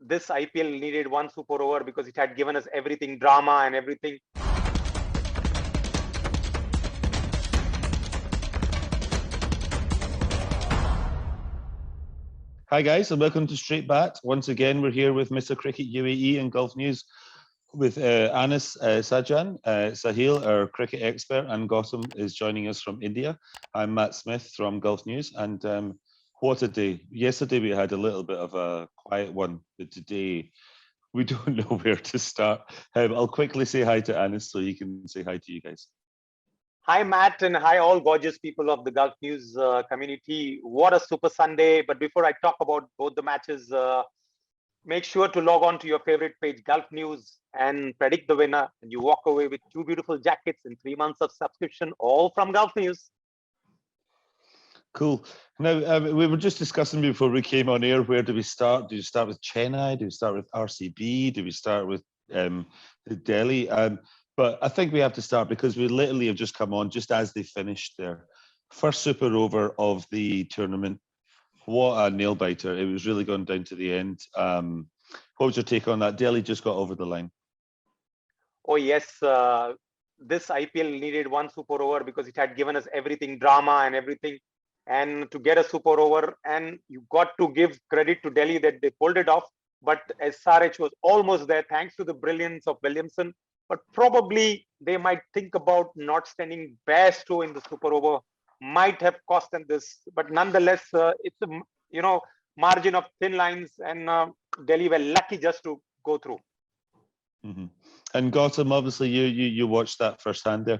this IPL needed one super over because it had given us everything, drama and everything. Hi guys, and welcome to Straight Bat. Once again, we're here with Mr. Cricket UAE and Gulf News with Anis, Sajan, Sahil, our cricket expert, and Gautam is joining us from India. I'm Matt Smith from Gulf News, and what a day. Yesterday we had a little bit of a quiet one, but today we don't know where to start. I'll quickly say hi to Anis so he can say hi to you guys. Hi, Matt, and hi, all gorgeous people of the Gulf News community. What a Super Sunday. But before I talk about both the matches, make sure to log on to your favorite page, Gulf News, and predict the winner. And you walk away with 2 beautiful jackets and 3 months of subscription, all from Gulf News. Cool. Now, we were just discussing before we came on air, where do we start? Do we start with Chennai? Do we start with RCB? Do we start with Delhi? But I think we have to start because we literally have just come on just as they finished their first super over of the tournament. What a nail biter. It was really going down to the end. What was your take on that? Delhi just got over the line. Oh, yes. This IPL needed one super over because it had given us everything, drama and everything. And to get a super over, and you got to give credit to Delhi that they pulled it off. But SRH was almost there thanks to the brilliance of Williamson. But probably they might think about not standing Bairstow in the super over, might have cost them this. But nonetheless, it's a margin of thin lines, and Delhi were lucky just to go through. Mm-hmm. And Gautam, obviously you watched that firsthand there.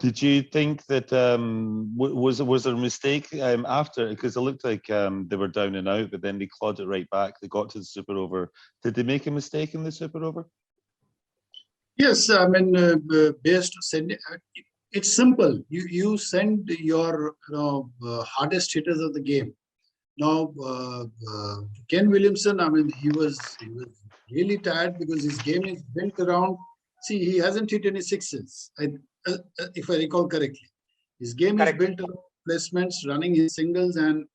Did you think that was there a mistake after? Because it looked like they were down and out, but then they clawed it right back. They got to the super over. Did they make a mistake in the super over? Yes, I mean, based send it's simple. You send your hardest hitters of the game. Now, Ken Williamson, I mean, he was really tired because his game is built around. See, he hasn't hit any sixes, if I recall correctly. His game is built around placements, running his singles, and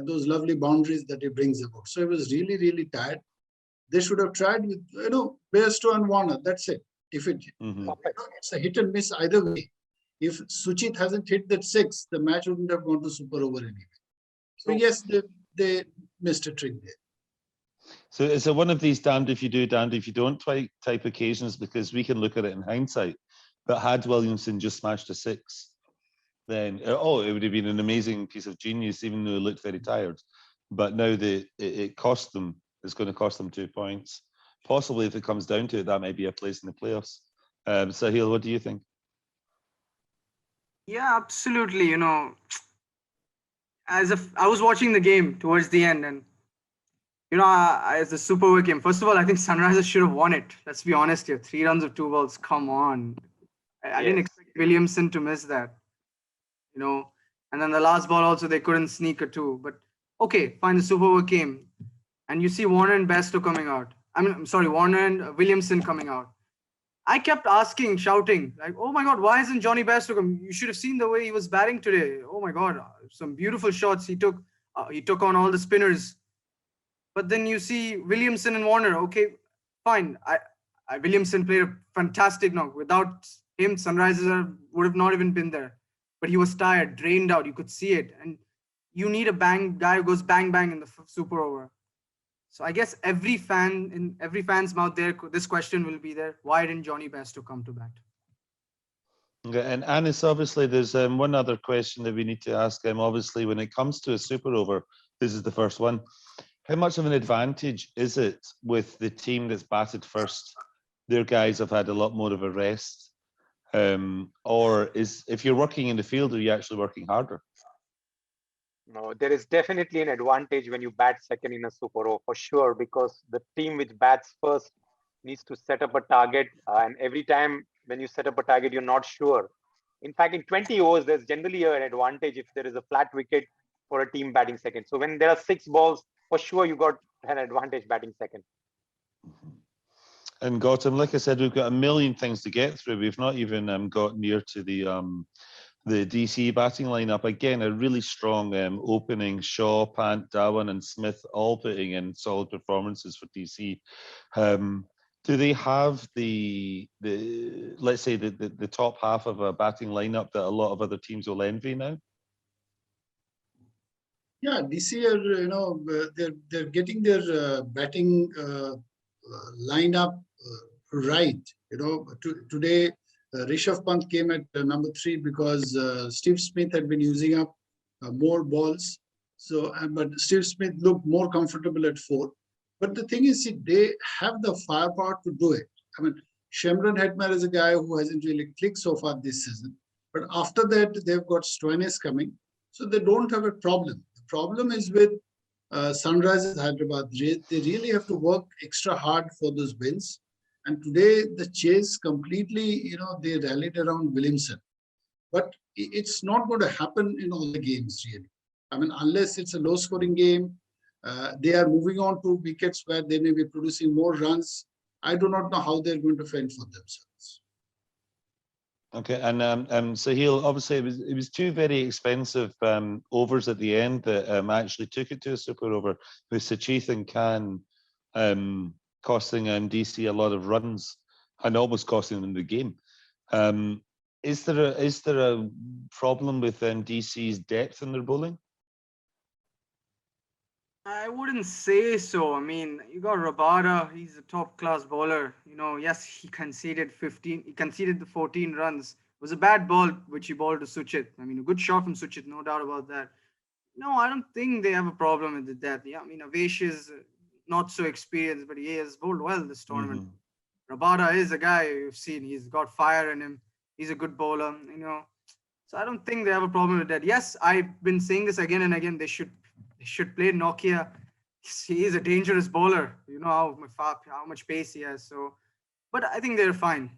those lovely boundaries that he brings about. So he was really, really tired. They should have tried with Bairstow and Warner. That's it. If it's a hit and miss either way. If Suchit hasn't hit that 6, the match wouldn't have gone to super over anyway. So yes, they missed a trick there. So it's one of these damned if you do, damned if you don't type occasions, because we can look at it in hindsight. But had Williamson just smashed a 6, then it would have been an amazing piece of genius, even though it looked very tired. But now it cost them. It's going to cost them 2 points. Possibly, if it comes down to it, that might be a place in the playoffs. Sahil, what do you think? Yeah, absolutely. I was watching the game towards the end, and as the super over came, first of all, I think Sunrisers should have won it. Let's be honest here. 3 runs of 2 balls. Come on. I didn't expect Williamson to miss that. And then the last ball also, they couldn't sneak a 2. But okay, fine. The super over came, and you see Warner and Bairstow coming out. Warner and Williamson coming out. I kept asking, shouting, like, oh my God, why isn't Johnny Bairstow coming? You should have seen the way he was batting today. Oh my God, some beautiful shots he took. He took on all the spinners. But then you see Williamson and Warner. Okay, fine. Williamson played a fantastic knock. Without him, Sunrisers would have not even been there. But he was tired, drained out. You could see it. And you need a guy who goes bang, bang in the super over. So I guess every fan's mouth there, this question will be there. Why didn't Johnny Bairstow come to bat? Okay, and Anis, obviously, there's one other question that we need to ask him. Obviously, when it comes to a super over, this is the first one. How much of an advantage is it with the team that's batted first? Their guys have had a lot more of a rest. Or if you're working in the field, are you actually working harder? No, there is definitely an advantage when you bat second in a super over for sure, because the team which bats first needs to set up a target, and every time when you set up a target, you're not sure. In fact, in 20 overs, there's generally an advantage if there is a flat wicket for a team batting second. So when there are 6 balls, for sure you got an advantage batting second. And Gautam, like I said, we've got a million things to get through. We've not even got near to the the DC batting lineup. Again, a really strong opening. Shaw, Pant, Dhawan and Smith all putting in solid performances for DC. Do they have the let's say the top half of a batting lineup that a lot of other teams will envy now? Yeah, DC are they're getting their batting lineup right. Today Rishabh Pant came at number 3 because Steve Smith had been using up more balls. So, but Steve Smith looked more comfortable at 4. But the thing is, see, they have the firepower to do it. I mean, Shemron Hetmyer is a guy who hasn't really clicked so far this season. But after that, they've got Stoinis coming. So they don't have a problem. The problem is with Sunrisers Hyderabad. They really have to work extra hard for those wins. And today, the chase completely, they rallied around Williamson. But it's not going to happen in all the games, really. I mean, unless it's a low-scoring game, they are moving on to wickets where they may be producing more runs. I do not know how they're going to fend for themselves. Okay, and Sahil, obviously it was 2 very expensive overs at the end that actually took it to a super over, with Sachith and Khan costing DC a lot of runs and almost costing them the game. Is there a problem with DC's depth in their bowling? I wouldn't say so. I mean, you got Rabada, he's a top-class bowler. Yes, he conceded the 14 runs. It was a bad ball, which he bowled to Suchit. I mean, a good shot from Suchit, no doubt about that. No, I don't think they have a problem with the depth. Yeah, I mean, Avesh is not so experienced, but he has bowled well this tournament. Rabada is a guy you've seen. He's got fire in him. He's a good bowler, So I don't think they have a problem with that. Yes, I've been saying this again and again. They should play Nokia. He is a dangerous bowler. You know how much pace he has. So, but I think they're fine.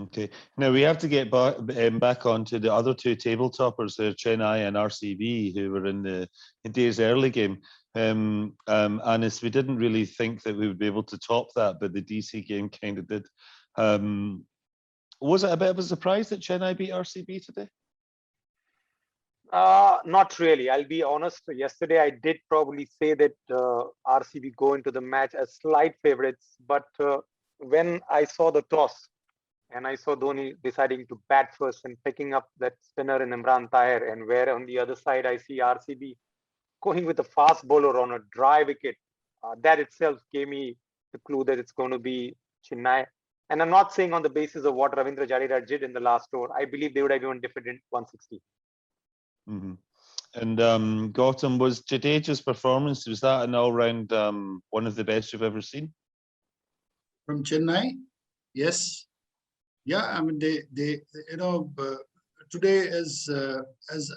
Okay. Now we have to get back onto the other 2 table toppers, Chennai and RCB, who were in India's early game. Anis, we didn't really think that we would be able to top that, but the DC game kind of did. Was it a bit of a surprise that Chennai beat RCB today? Not really. I'll be honest. Yesterday, I did probably say that RCB go into the match as slight favorites. But when I saw the toss and I saw Dhoni deciding to bat first and picking up that spinner in Imran Tahir, and where on the other side I see RCB going with a fast bowler on a dry wicket, that itself gave me the clue that it's going to be Chennai. And I'm not saying on the basis of what Ravindra Jadeja did in the last over. I believe they would have even defended 160. Mm-hmm. And Gautam, was Jadeja's performance, was that an all-round one of the best you've ever seen? From Chennai? Yes. Yeah, I mean, they today as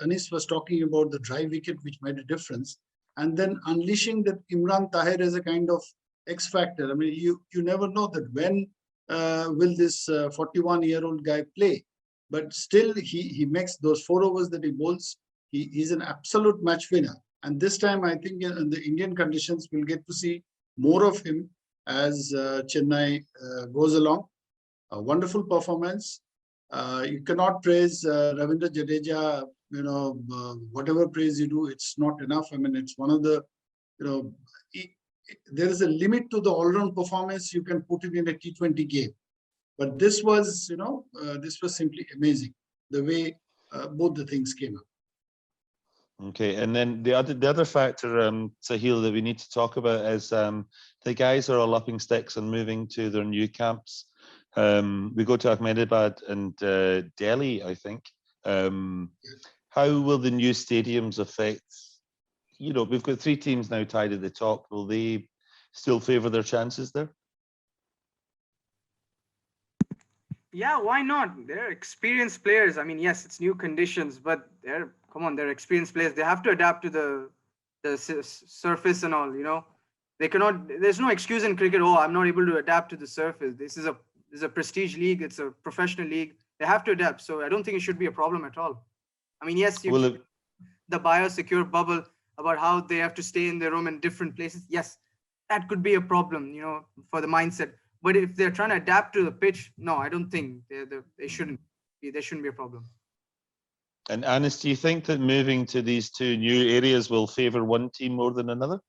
Anis was talking about the dry wicket, which made a difference, and then unleashing that Imran Tahir as a kind of X factor. I mean, you never know that when will this 41-year-old guy play, but still he makes those 4 overs that he bowls. He's an absolute match winner. And this time, I think in the Indian conditions, we'll get to see more of him as Chennai goes along. A wonderful performance. You cannot praise Ravindra Jadeja, whatever praise you do, it's not enough. I mean, it's one of the, there is a limit to the all-round performance you can put it in a T20 game. But this was, this was simply amazing, the way both the things came up. Okay, and then the other factor, Sahil, that we need to talk about is the guys are all upping sticks and moving to their new camps. We go to Ahmedabad and Delhi, I think. How will the new stadiums affect? We've got 3 teams now tied at the top. Will they still favour their chances there? Yeah, why not? They're experienced players. I mean, yes, it's new conditions, but they're experienced players. They have to adapt to the surface and all. They cannot. There's no excuse in cricket. Oh, I'm not able to adapt to the surface. This is a prestige league. It's a professional league. They have to adapt. So I don't think it should be a problem at all. I mean, yes, the biosecure bubble about how they have to stay in their room in different places. Yes, that could be a problem, for the mindset. But if they're trying to adapt to the pitch, no, I don't think they shouldn't be. There shouldn't be a problem. And Anis, do you think that moving to these two new areas will favour one team more than another?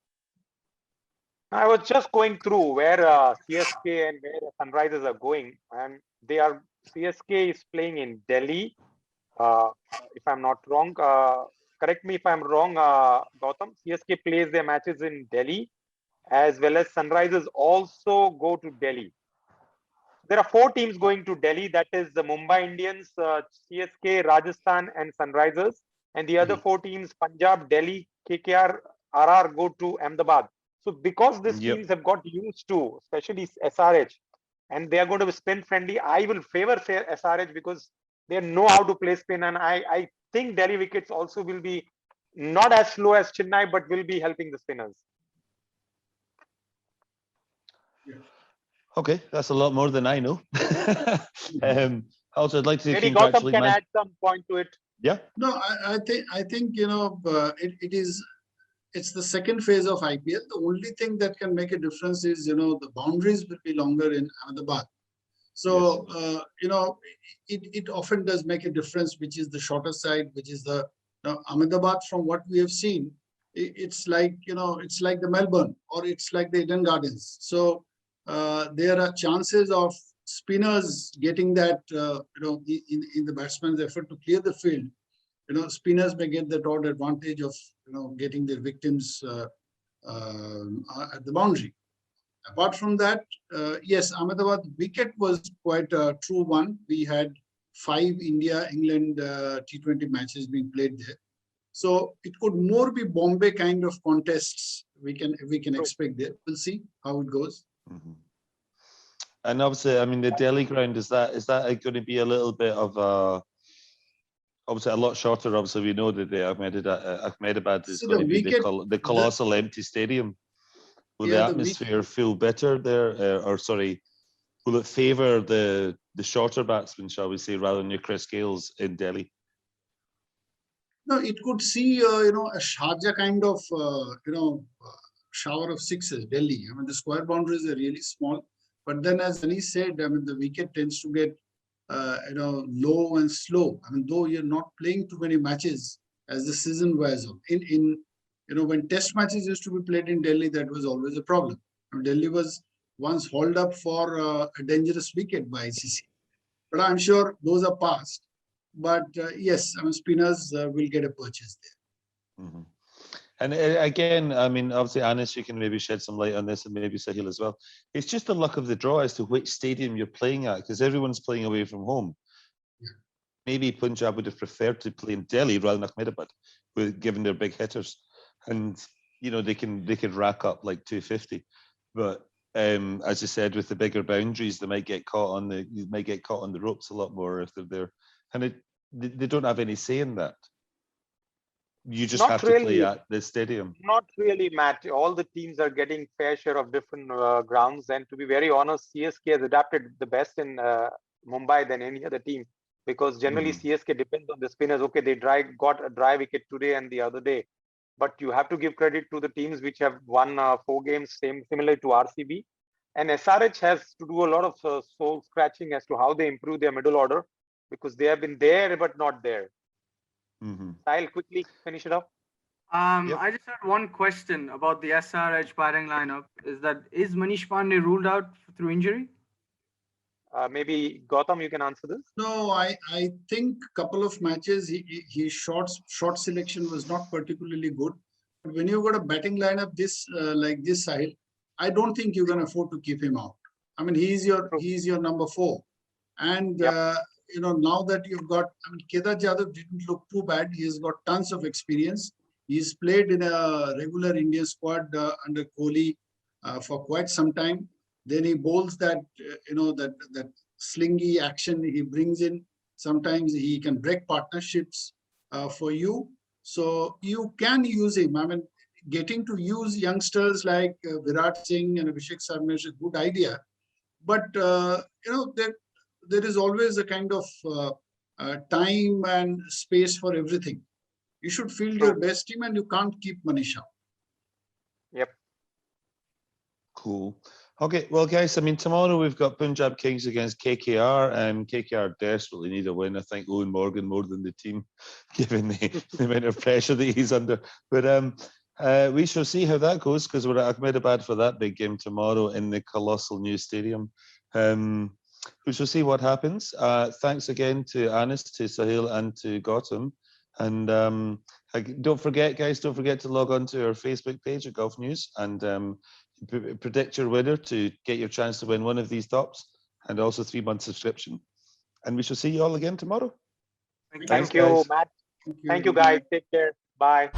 I was just going through where CSK and where Sunrisers are going, and CSK is playing in Delhi. If I'm not wrong, correct me if I'm wrong, Gautam. CSK plays their matches in Delhi, as well as Sunrisers also go to Delhi. There are 4 teams going to Delhi. That is the Mumbai Indians, CSK, Rajasthan, and Sunrisers. And the other 4 teams, Punjab, Delhi, KKR, RR, go to Ahmedabad. So because these teams have got used to, especially SRH, and they are going to be spin friendly, I will favor SRH because they know how to play spin. And I think Delhi wickets also will be not as slow as Chennai, but will be helping the spinners. Okay, that's a lot more than I know. Also, I'd like to Maybe congratulate Gautam can add some point to it. Yeah. No, I think it's the second phase of IPL. The only thing that can make a difference is the boundaries will be longer in Ahmedabad. So it often does make a difference, which is the shorter side, which is the Ahmedabad. From what we have seen, it's like the Melbourne or it's like the Eden Gardens. So there are chances of spinners getting that in the batsman's effort to clear the field. Spinners may get that odd advantage of getting their victims at the boundary. Apart from that, yes, Ahmedabad wicket was quite a true one. We had 5 India-England T20 matches being played there. So it could more be Bombay kind of contests we can expect there. We'll see how it goes. Mm-hmm. And obviously, I mean, the Delhi ground, is that going to be a little bit of obviously a lot shorter? Obviously, we know that the Ahmedabad is going to be the colossal empty stadium. Will the atmosphere feel better there, or sorry, will it favour the shorter batsmen, shall we say, rather than your Chris Gales in Delhi? No, it could see a Sharjah kind of shower of sixes. Delhi. I mean, the square boundaries are really small, but then as Manish said, I mean, the wicket tends to get low and slow. I mean, though you're not playing too many matches as the season wears on. When test matches used to be played in Delhi, that was always a problem. Delhi was once hauled up for a dangerous wicket by ICC. But I'm sure those are past. But yes, I mean, spinners will get a purchase there. Mm-hmm. And again, I mean, obviously, Anis, you can maybe shed some light on this, and maybe Sahil as well. It's just the luck of the draw as to which stadium you're playing at, because everyone's playing away from home. Yeah. Maybe Punjab would have preferred to play in Delhi rather than Ahmedabad, given their big hitters, and they could rack up like 250. But as you said, with the bigger boundaries, they might get caught on the ropes a lot more if they're there, and they don't have any say in that. You just have to play at the stadium. Not really, Matt. All the teams are getting fair share of different grounds. And to be very honest, CSK has adapted the best in Mumbai than any other team, because generally CSK depends on the spinners. Okay, they got a dry wicket today and the other day. But you have to give credit to the teams which have won 4 games, similar to RCB. And SRH has to do a lot of soul scratching as to how they improve their middle order, because they have been there but not there. I'll quickly finish it up. I just had one question about the SRH batting lineup. Is Manish Pandey ruled out through injury? Maybe Gautam, you can answer this. No, I think a couple of matches his short selection was not particularly good. But when you've got a batting lineup like this side, I don't think you can afford to keep him out. I mean, he's your number 4, and now that you've got, I mean, Kedar Jadhav didn't look too bad. He's got tons of experience. He's played in a regular Indian squad under Kohli for quite some time. Then he bowls that slingy action he brings in. Sometimes he can break partnerships for you. So you can use him. I mean, getting to use youngsters like Virat Singh and Abhishek Sharma is a good idea. But, there is always a kind of time and space for everything. You should field your best team, and you can't keep Manish out. Yep. Cool. Okay, well, guys, I mean, tomorrow we've got Punjab Kings against KKR. KKR desperately need a win. I think Owen Morgan more than the team, given the amount of pressure that he's under. But we shall see how that goes, because we're at Ahmedabad for that big game tomorrow in the colossal new stadium. We shall see what happens. Thanks again to Anis, to Sahil, and to Gautam. And don't forget, guys, don't forget to log on to our Facebook page at Golf News and predict your winner to get your chance to win one of these tops, and also 3-month subscription. And we shall see you all again tomorrow. Thank you, Matt. Thank you, guys. Take care. Bye.